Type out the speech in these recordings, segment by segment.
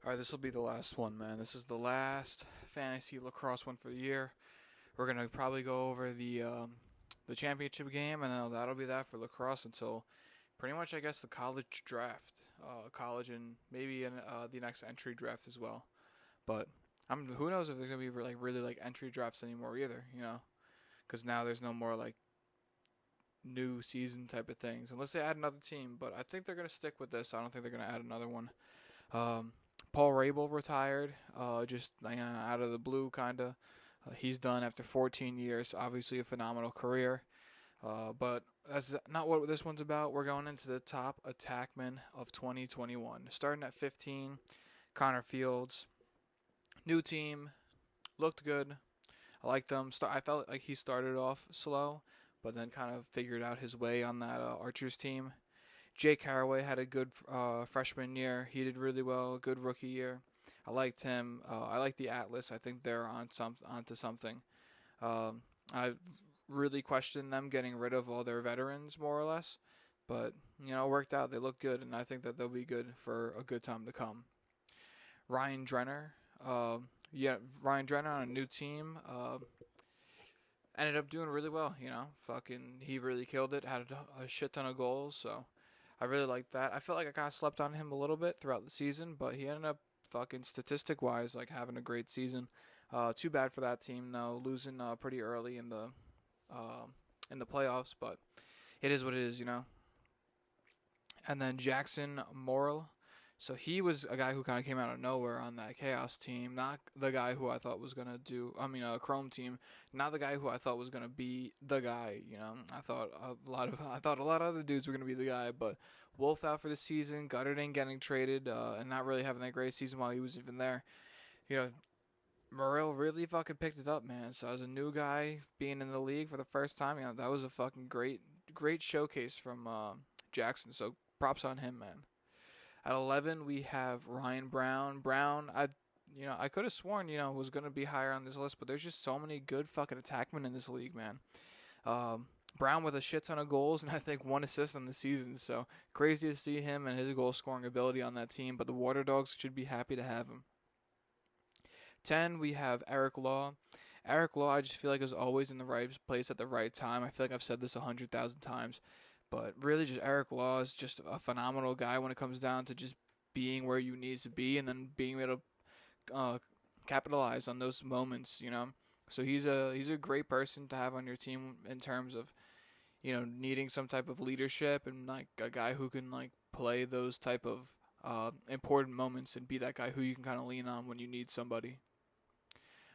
All right, this will be the last one, man. This is the last fantasy lacrosse one for the year. We're gonna probably go over the championship game, and then that'll be that for lacrosse until pretty much, I guess, the college draft, college, and maybe the next entry draft as well. But who knows if there's gonna be really like entry drafts anymore either, because now there's no more like new season type of things unless they add another team. But I think they're gonna stick with this. I don't think they're gonna add another one. Um, Paul Rabel retired, just out of the blue, kind of. He's done after 14 years. Obviously, a phenomenal career. But that's not what this one's about. We're going into the top attackman of 2021. Starting at 15, Connor Fields. New team, looked good. I liked him. I felt like he started off slow, but then kind of figured out his way on that Archers team. Jake Caraway had a good freshman year. He did really well. Good rookie year. I liked him. I like the Atlas. I think they're onto something. I really questioned them getting rid of all their veterans, more or less, but it worked out. They look good, and I think that they'll be good for a good time to come. Ryan Drenner. Ryan Drenner on a new team. Ended up doing really well. He really killed it. Had a shit ton of goals. So I really liked that. I felt like I kind of slept on him a little bit throughout the season, but he ended up statistic-wise having a great season. Too bad for that team though, losing pretty early in the playoffs, but it is what it is. And then Jackson Morrill. So he was a guy who kind of came out of nowhere on that Chaos team. Not the guy who I thought was gonna Chrome team. Not the guy who I thought was gonna be the guy. I thought a lot of other dudes were gonna be the guy. But Wolf out for the season. Gutterding getting traded and not really having that great season while he was even there. Morrill really fucking picked it up, man. So as a new guy being in the league for the first time, that was a fucking great showcase from Jackson. So props on him, man. At 11, we have Ryan Brown. Brown, I could have sworn, was going to be higher on this list, but there's just so many good fucking attackmen in this league, man. Brown with a shit ton of goals and I think 1 assist on the season. So crazy to see him and his goal scoring ability on that team, but the Water Dogs should be happy to have him. 10, we have Eric Law. Eric Law, I just feel like is always in the right place at the right time. I feel like I've said this 100,000 times. But really, just Eric Law is just a phenomenal guy when it comes down to just being where you need to be and then being able to capitalize on those moments, So he's a great person to have on your team in terms of, needing some type of leadership and like a guy who can like play those type of important moments and be that guy who you can kind of lean on when you need somebody.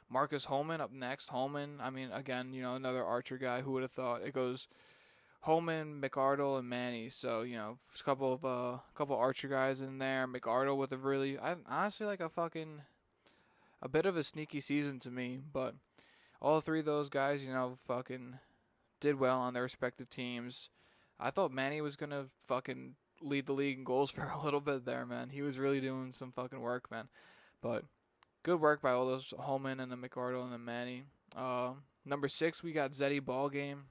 Marcus Holmen up next. Holmen, again, another Archer guy. Who would have thought? It goes Holmen, McArdle, and Manny. So, a couple Archer guys in there. McArdle with honestly like a bit of a sneaky season to me. But all three of those guys, fucking did well on their respective teams. I thought Manny was going to fucking lead the league in goals for a little bit there, man. He was really doing some fucking work, man. But good work by all those Holmen and the McArdle and the Manny. Number 6, we got Zeddy Ballgame.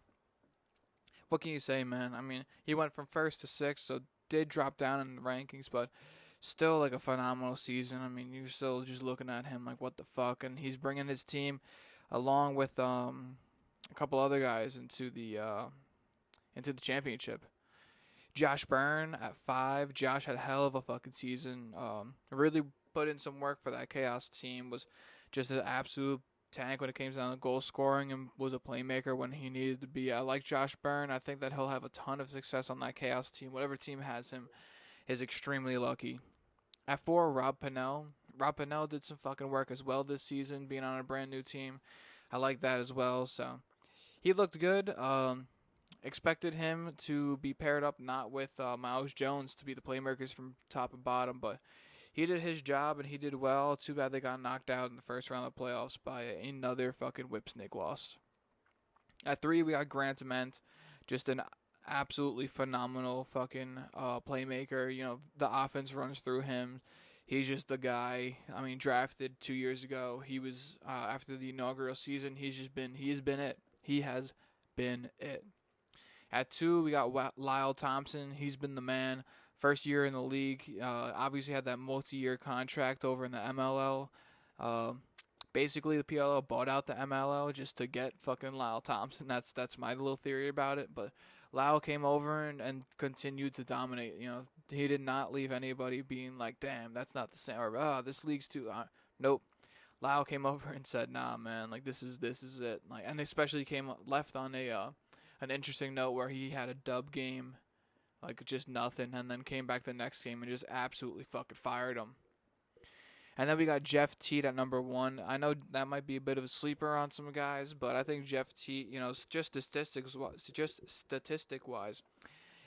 What can you say, man? He went from 1st to 6th, so did drop down in the rankings, but still like a phenomenal season. You're still just looking at him like, what the fuck? And he's bringing his team along with a couple other guys into the championship. Josh Byrne at 5. Josh had a hell of a fucking season. Really put in some work for that Chaos team. Was just an absolute tank when it came down to goal scoring and was a playmaker when he needed to be. I like Josh Byrne. I think that he'll have a ton of success on that Chaos team. Whatever team has him is extremely lucky. At 4, Rob Pennell. Rob Pennell did some fucking work as well this season, being on a brand new team. I like that as well. So he looked good. Expected him to be paired up not with Miles Jones to be the playmakers from top and bottom, but he did his job and he did well. Too bad they got knocked out in the first round of the playoffs by another fucking whipsnake loss. At 3, we got Grant Ment, just an absolutely phenomenal fucking playmaker. The offense runs through him. He's just the guy. Drafted 2 years ago. He was after the inaugural season. He has been it. He has been it. At 2, we got Lyle Thompson. He's been the man First year in the league, obviously had that multi-year contract over in the MLL. Basically, the PLL bought out the MLL just to get fucking Lyle Thompson. That's my little theory about it. But Lyle came over and continued to dominate. He did not leave anybody being like, damn, that's not the same. Or, this league's too. Nope. Lyle came over and said, nah, man, like this is it. Like, and especially left on an interesting note where he had a dub game, like just nothing, and then came back the next game and just absolutely fucking fired him. And then we got Jeff Teat at number 1. I know that might be a bit of a sleeper on some guys, but I think Jeff Teat, just statistic-wise,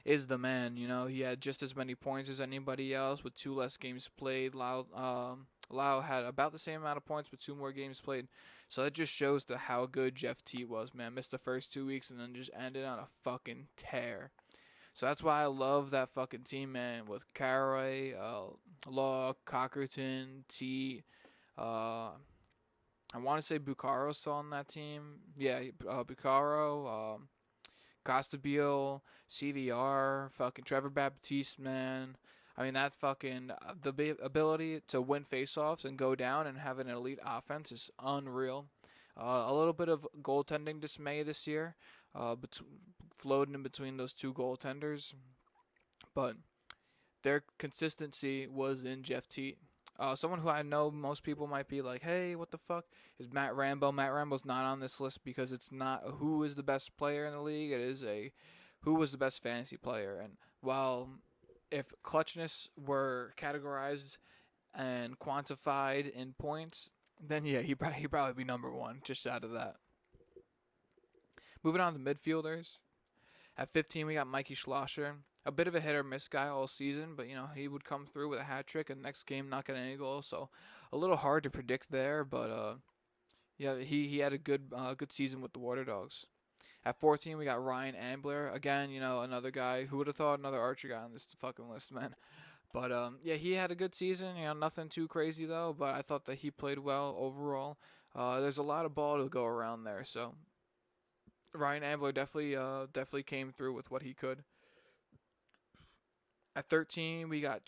is the man. He had just as many points as anybody else with 2 less games played. Lyle had about the same amount of points with 2 more games played. So that just shows how good Jeff Teat was, man. Missed the first 2 weeks and then just ended on a fucking tear. So that's why I love that fucking team, man, with Caraway, Law, Cockerton, T. I want to say Bucaro's still on that team. Yeah, Bucaro, Costabile, CVR, fucking Trevor Baptiste, man. I mean, that fucking, the ability to win faceoffs and go down and have an elite offense is unreal. A little bit of goaltending dismay this year, floating in between those 2 goaltenders, but their consistency was in Jeff Teat. Someone who I know most people might be like, hey, what the fuck, is Matt Rambo. Matt Rambo's not on this list because it's not who is the best player in the league. It is who was the best fantasy player. And while if clutchness were categorized and quantified in points, then yeah, he'd probably be number 1 just out of that. Moving on to midfielders. At 15, we got Mikey Schlosser. A bit of a hit or miss guy all season, but he would come through with a hat trick and next game not get any goals. So a little hard to predict there, but yeah, he had a good season with the Water Dogs. At 14, we got Ryan Ambler. Again, another guy. Who would have thought another Archer guy on this fucking list, man? But yeah, he had a good season. Nothing too crazy though. But I thought that he played well overall. There's a lot of ball to go around there, so Ryan Ambler definitely came through with what he could. At 13, we got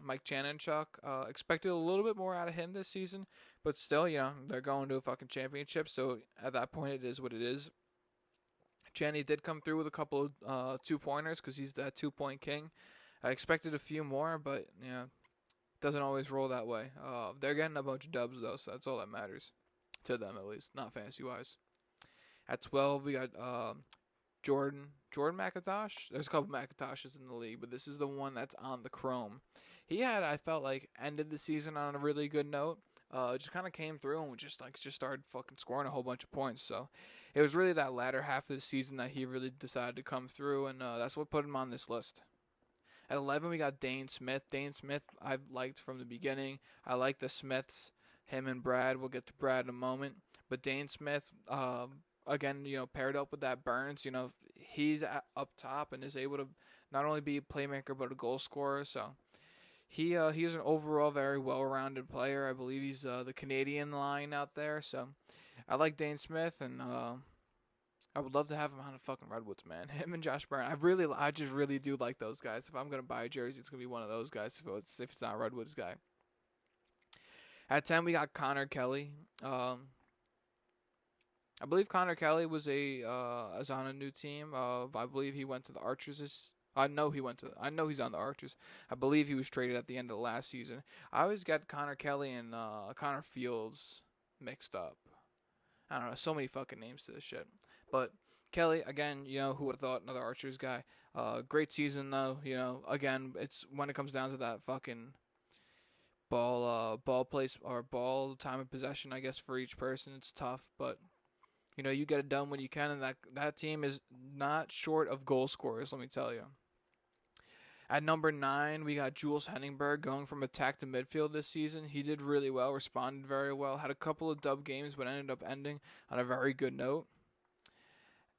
Mike Chanenchuk. Expected a little bit more out of him this season, but still, they're going to a fucking championship, so at that point, it is what it is. Channy did come through with a couple of 2-pointers because he's that 2-point king. I expected a few more, but doesn't always roll that way. They're getting a bunch of dubs though, so that's all that matters to them, at least, not fantasy wise. At 12, we got Jordan McIntosh. There's a couple McIntoshes in the league, but this is the one that's on the chrome. He had, I felt like, ended the season on a really good note. Just kind of came through and just started fucking scoring a whole bunch of points. So it was really that latter half of the season that he really decided to come through, and that's what put him on this list. At 11, we got Dane Smith. Dane Smith, I've liked from the beginning. I like the Smiths, him and Brad. We'll get to Brad in a moment. But Dane Smith, again, paired up with that Burns, he's up top and is able to not only be a playmaker but a goal scorer. So he is an overall very well-rounded player. I believe he's the Canadian line out there. So I like Dane Smith, and I would love to have him on the fucking Redwoods, man. Him and Josh Byrne. I just really do like those guys. If I'm gonna buy a jersey, it's gonna be one of those guys. If it's not a Redwoods guy. At 10, we got Connor Kelly. I believe Connor Kelly is on a new team. I believe he went to the Archers. I know he's on the Archers. I believe he was traded at the end of the last season. I always get Connor Kelly and Connor Fields mixed up. I don't know, so many fucking names to this shit. But Kelly, again, who would have thought, another Archers guy. Great season though, again, it's when it comes down to that fucking ball place or ball time of possession, I guess, for each person, it's tough, but you get it done when you can, and that team is not short of goal scorers, let me tell you. At number 9, we got Jules Hendenberg going from attack to midfield this season. He did really well, responded very well, had a couple of dub games, but ended up ending on a very good note.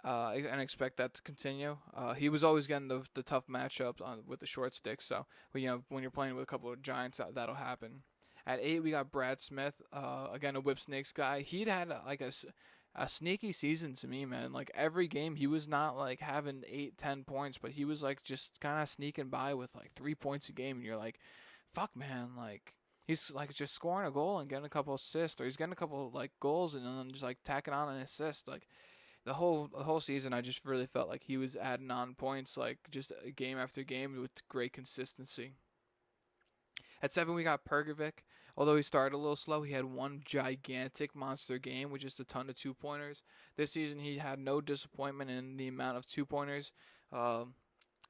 And expect that to continue. He was always getting the tough matchups with the short stick, so when you're playing with a couple of giants, that'll happen. At 8, we got Brad Smith, again a Whip Snakes guy. He'd had a sneaky season to me, man. Like, every game, he was not, like, having 8, 10 points, but he was, like, just kind of sneaking by with, like, 3 points a game, and you're like, fuck, man, like, he's, like, just scoring a goal and getting a couple assists, or he's getting a couple, like, goals and then just, like, tacking on an assist. Like, the whole season, I just really felt like he was adding on points, like, just game after game with great consistency. At 7, we got Pergovic. Although he started a little slow, he had one gigantic monster game with just a ton of 2-pointers. This season, he had no disappointment in the amount of 2-pointers.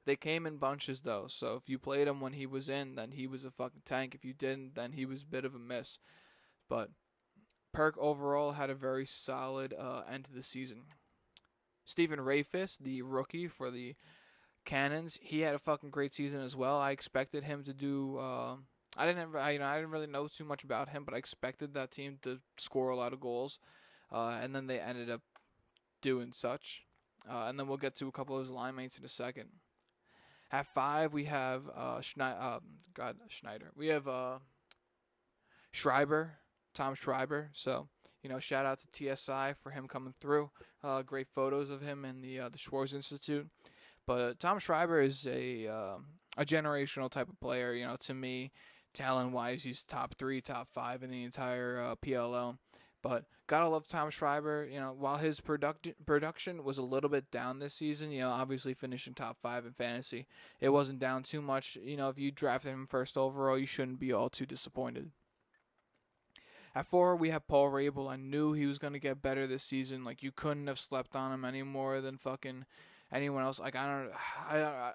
They came in bunches, though, so if you played him when he was in, then he was a fucking tank. If you didn't, then he was a bit of a miss. But Perk overall had a very solid end to the season. Stephen Rayfest, the rookie for the Cannons, he had a fucking great season as well. I expected him to do... I didn't really know too much about him, but I expected that team to score a lot of goals, and then they ended up doing such. And then we'll get to a couple of his line mates in a second. At 5, we have Schneider. We have Schreiber, Tom Schreiber. So, shout out to TSI for him coming through. Great photos of him in the Schwartz Institute. But Tom Schreiber is a generational type of player. To me, talent-wise, he's top 3, top 5 in the entire PLL. But gotta love Tom Schreiber. While his production was a little bit down this season, obviously finishing top 5 in fantasy, it wasn't down too much. If you drafted him first overall, you shouldn't be all too disappointed. At 4, we have Paul Rabel. I knew he was gonna get better this season. Like, you couldn't have slept on him any more than fucking anyone else. Like, I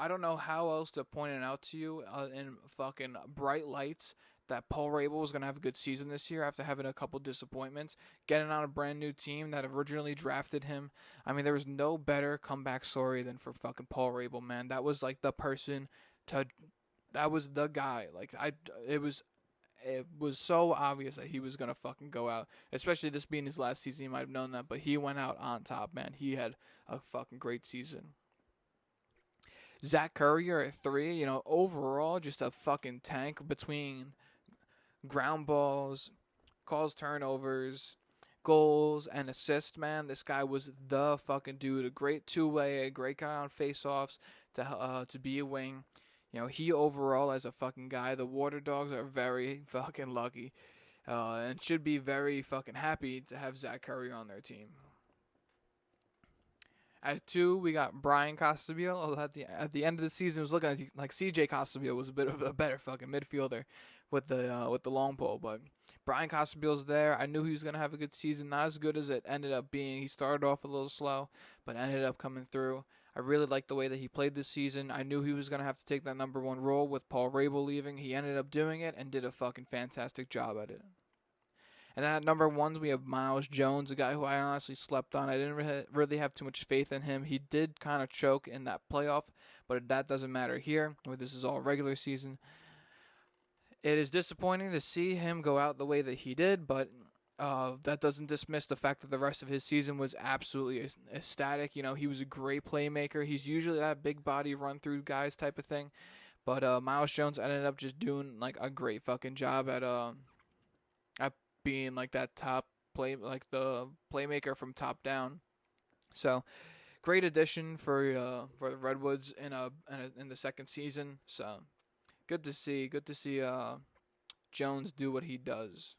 don't know how else to point it out to you in fucking bright lights that Paul Rabel was going to have a good season this year after having a couple disappointments, getting on a brand new team that originally drafted him. I mean, there was no better comeback story than for fucking Paul Rabel, man. That was like the person that was the guy. Like, it was so obvious that he was going to fucking go out, especially this being his last season. He might have known that, but he went out on top, man. He had a fucking great season. Zach Courier at 3, overall just a fucking tank between ground balls, calls turnovers, goals, and assists, man. This guy was the fucking dude. A great two-way, a great guy on faceoffs to be a wing. He overall as a fucking guy, the Water Dogs are very fucking lucky and should be very fucking happy to have Zach Courier on their team. At 2, we got Brian Costabile. At the end of the season, it was looking like CJ Costabile was a bit of a better fucking midfielder with the long pole. But Brian Costabile's there. I knew he was gonna have a good season. Not as good as it ended up being. He started off a little slow, but ended up coming through. I really liked the way that he played this season. I knew he was gonna have to take that number 1 role with Paul Rabel leaving. He ended up doing it and did a fucking fantastic job at it. And then at number 1, we have Miles Jones, a guy who I honestly slept on. I didn't really have too much faith in him. He did kind of choke in that playoff, but that doesn't matter here, where this is all regular season. It is disappointing to see him go out the way that he did, but that doesn't dismiss the fact that the rest of his season was absolutely ecstatic. He was a great playmaker. He's usually that big body run-through guys type of thing, but Miles Jones ended up just doing like a great fucking job at being like that top the playmaker from top down. So great addition for the Redwoods in the second season. So good to see Jones do what he does.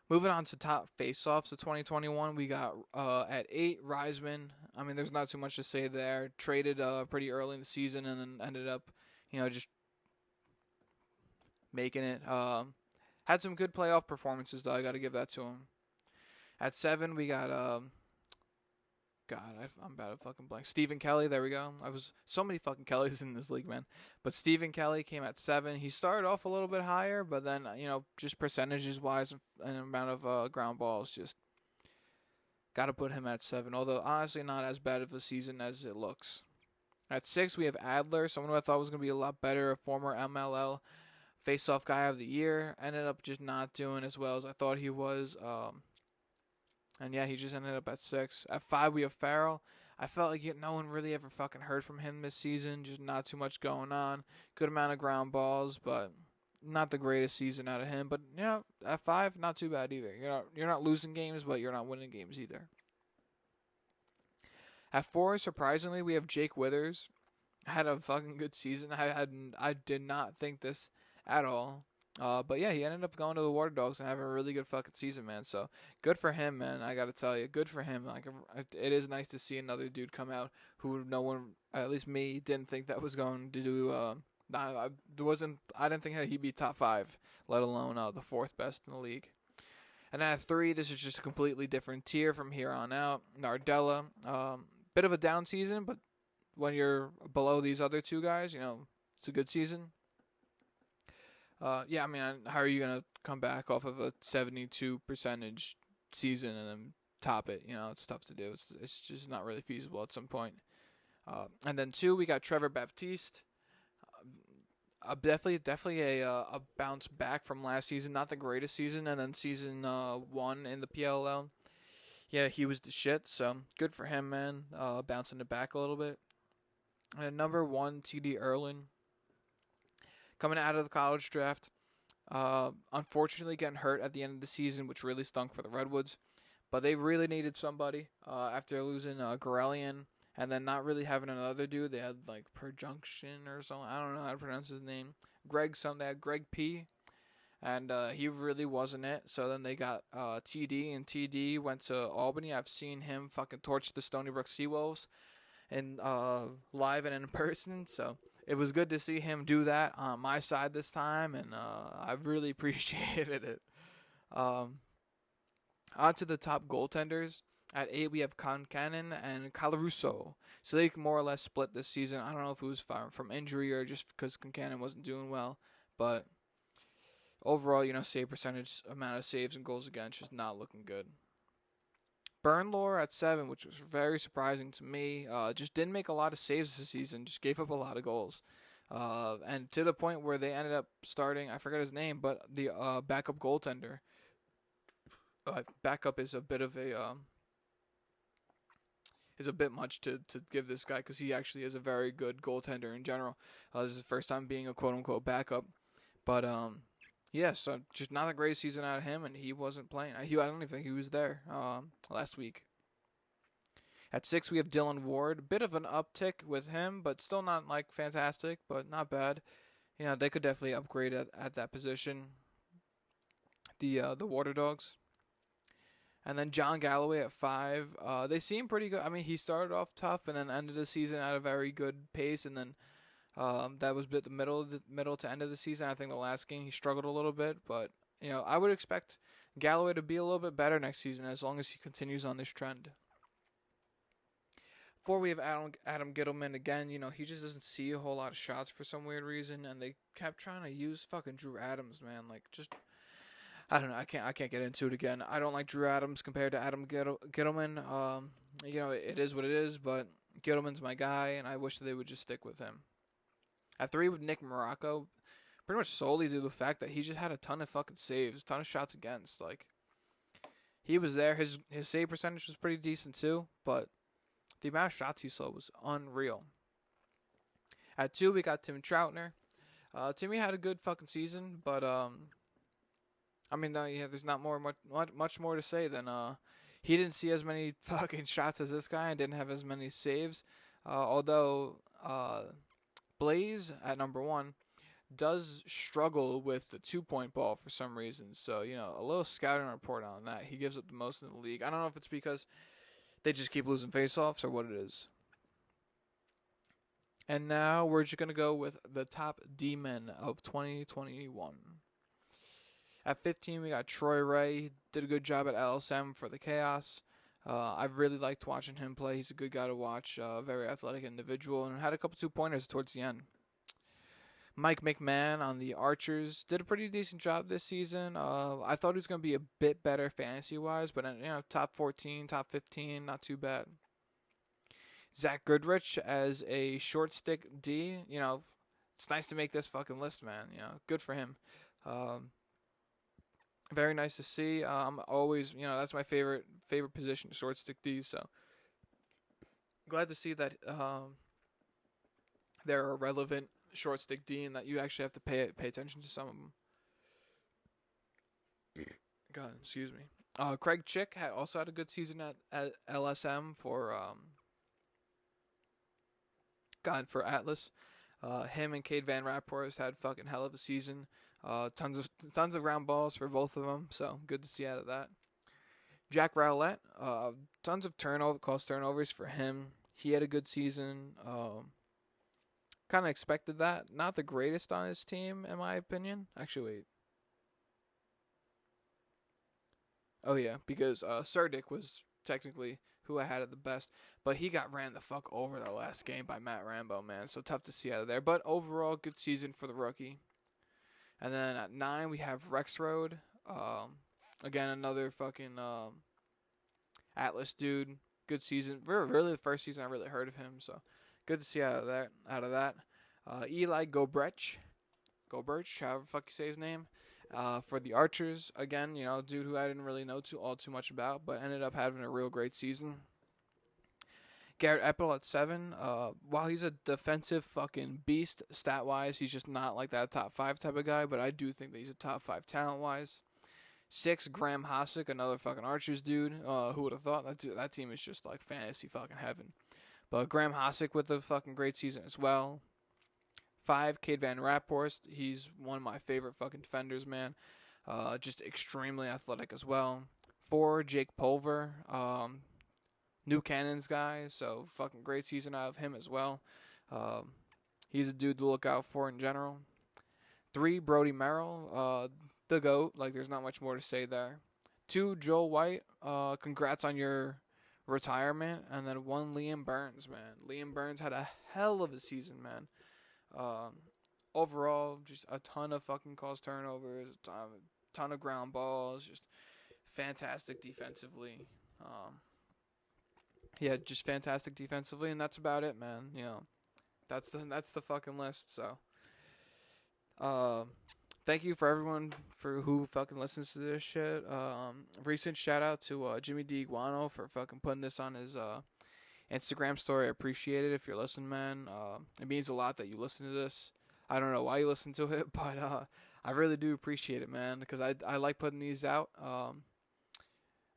Moving on to top faceoffs of 2021, we got at 8 Reisman. I mean, there's not too much to say there. Traded pretty early in the season and then ended up just making it. Had some good playoff performances, though. I got to give that to him. At 7, we got, I'm bad at fucking blank. Stephen Kelly, there we go. So many fucking Kellys in this league, man. But Stephen Kelly came at 7. He started off a little bit higher, but then, just percentages-wise and amount of ground balls, just got to put him at 7. Although, honestly, not as bad of a season as it looks. At 6, we have Adler, someone who I thought was going to be a lot better, a former MLL face-off guy of the year. Ended up just not doing as well as I thought he was. And yeah, he just ended up at 6. At 5, we have Farrell. I felt like no one really ever fucking heard from him this season. Just not too much going on. Good amount of ground balls, but not the greatest season out of him, but at 5, not too bad either. You're not losing games, but you're not winning games either. At 4, surprisingly, we have Jake Withers. Had a fucking good season. I did not think this at all. But yeah, he ended up going to the Water Dogs and having a really good fucking season, man. So good for him, man. I gotta tell you, good for him. Like, it is nice to see another dude come out who no one, at least me, didn't think that was going to do. I didn't think that he'd be top 5, let alone the 4th best in the league. And at 3, this is just a completely different tier from here on out. Nardella, bit of a down season, but when you're below these other 2 guys, it's a good season. Yeah, I mean, how are you going to come back off of a 72% season and then top it? It's tough to do. It's just not really feasible at some point. And then 2, we got Trevor Baptiste. Definitely a bounce back from last season. Not the greatest season. And then season 1 in the PLL. Yeah, he was the shit. So good for him, man. Bouncing it back a little bit. And number 1, TD Erlin. Coming out of the college draft. Unfortunately getting hurt at the end of the season, which really stunk for the Redwoods. But they really needed somebody after losing Gorelian. And then not really having another dude. They had like Perjunction or something. I don't know how to pronounce his name. They had Greg P. And he really wasn't it. So then they got TD. And TD went to Albany. I've seen him fucking torch the Stony Brook Seawolves. And live and in person. So it was good to see him do that on my side this time. And I really appreciated it. On to the top goaltenders. At 8, we have Concannon and Calaruso. So they more or less split this season. I don't know if it was from injury or just because Concannon wasn't doing well. But overall, save percentage, amount of saves and goals against, just not looking good. Byrne at 7, which was very surprising to me. Just didn't make a lot of saves this season. Just gave up a lot of goals. And to the point where they ended up starting, I forgot his name, but the backup goaltender. Backup is a bit of a... is a bit much to give this guy because he actually is a very good goaltender in general. This is his first time being a quote-unquote backup. But, yeah, so just not a great season out of him, and he wasn't playing. I don't even think he was there last week. At 6, we have Dylan Ward. A bit of an uptick with him, but still not, like, fantastic, but not bad. They could definitely upgrade at that position. The Water Dogs. And then John Galloway at 5. They seem pretty good. I mean, he started off tough and then ended the season at a very good pace. And then that was the middle to end of the season. I think the last game he struggled a little bit. But, I would expect Galloway to be a little bit better next season as long as he continues on this trend. 4, we have Adam Gittleman again. He just doesn't see a whole lot of shots for some weird reason. And they kept trying to use fucking Drew Adams, man. Like, just... I don't know. I can't get into it again. I don't like Drew Adams compared to Adam Gittleman. It is what it is, but Gittleman's my guy, and I wish they would just stick with him. At 3 with Nick Morocco, pretty much solely due to the fact that he just had a ton of fucking saves, a ton of shots against. Like, he was there. His save percentage was pretty decent too, but the amount of shots he saw was unreal. At 2, we got Tim Troutner. Timmy had a good fucking season, but there's not much more to say than he didn't see as many fucking shots as this guy and didn't have as many saves. Although Blaze at number 1 does struggle with the 2-point ball for some reason. So, a little scouting report on that. He gives up the most in the league. I don't know if it's because they just keep losing faceoffs or what it is. And now we're just going to go with the top D-men of 2021. At 15, we got Troy Ray. Did a good job at LSM for the Chaos. I've really liked watching him play. He's a good guy to watch. Very athletic individual. And had a couple 2-pointers towards the end. Mike McMahon on the Archers. Did a pretty decent job this season. I thought he was going to be a bit better fantasy-wise. But, top 14, top 15, not too bad. Zach Goodrich as a short stick D. It's nice to make this fucking list, man. Good for him. Very nice to see. I'm always, that's my favorite position, short stick D. So glad to see that there are relevant short stick D, and that you actually have to pay attention to some of them. God, excuse me. Craig Chick also had a good season at LSM for for Atlas. Him and Cade Van Rapport had fucking hell of a season. Tons of ground balls for both of them, so good to see out of that. Jack Rowlett, tons of turnovers for him. He had a good season. Kind of expected that. Not the greatest on his team, in my opinion. Actually, wait. Oh, yeah, because Surdick was technically who I had at the best. But he got ran the fuck over the last game by Matt Rambo, man. So tough to see out of there. But overall, good season for the rookie. And then at 9, we have Rexroad. Again, another fucking Atlas dude. Good season. Really the first season I really heard of him. So good to see out of that. Eli Goodrich, however the fuck you say his name. For the Archers, again, dude who I didn't really know too much about, but ended up having a real great season. Garrett Eppel at 7. While he's a defensive fucking beast stat-wise, he's just not like that top 5 type of guy, but I do think that he's a top 5 talent-wise. 6, Graham Hosick, another fucking Archers dude. Who would have thought? That team is just like fantasy fucking heaven. But Graham Hosick with a fucking great season as well. 5, Cade Van Rapport. He's one of my favorite fucking defenders, man. Just extremely athletic as well. 4, Jake Pulver. New Cannons guy, so fucking great season out of him as well. He's a dude to look out for in general. 3, Brody Merrill. The GOAT. Like, there's not much more to say there. 2, Joel White. Congrats on your retirement. And then 1, Liam Burns, man. Liam Burns had a hell of a season, man. Overall, just a ton of fucking calls turnovers, a ton of ground balls, just fantastic defensively. Yeah, just fantastic defensively, and that's about it, man. That's the fucking list. So, thank you for everyone for who fucking listens to this shit. Recent shout out to Jimmy D Iguano for fucking putting this on his Instagram story. I appreciate it if you're listening, man. It means a lot that you listen to this. I don't know why you listen to it, but I really do appreciate it, man, because I like putting these out.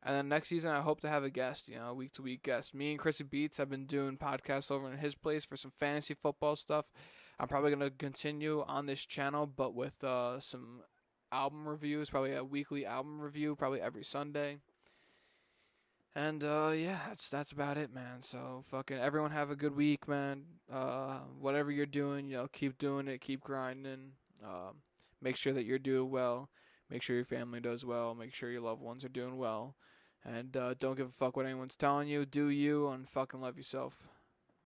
And then next season, I hope to have a guest, week-to-week guest. Me and Chrissy Beats have been doing podcasts over in his place for some fantasy football stuff. I'm probably going to continue on this channel, but with some album reviews, probably a weekly album review, probably every Sunday. And, yeah, that's about it, man. So, fucking everyone have a good week, man. Whatever you're doing, keep doing it, keep grinding. Make sure that you're doing well. Make sure your family does well. Make sure your loved ones are doing well. And don't give a fuck what anyone's telling you. Do you and fucking love yourself.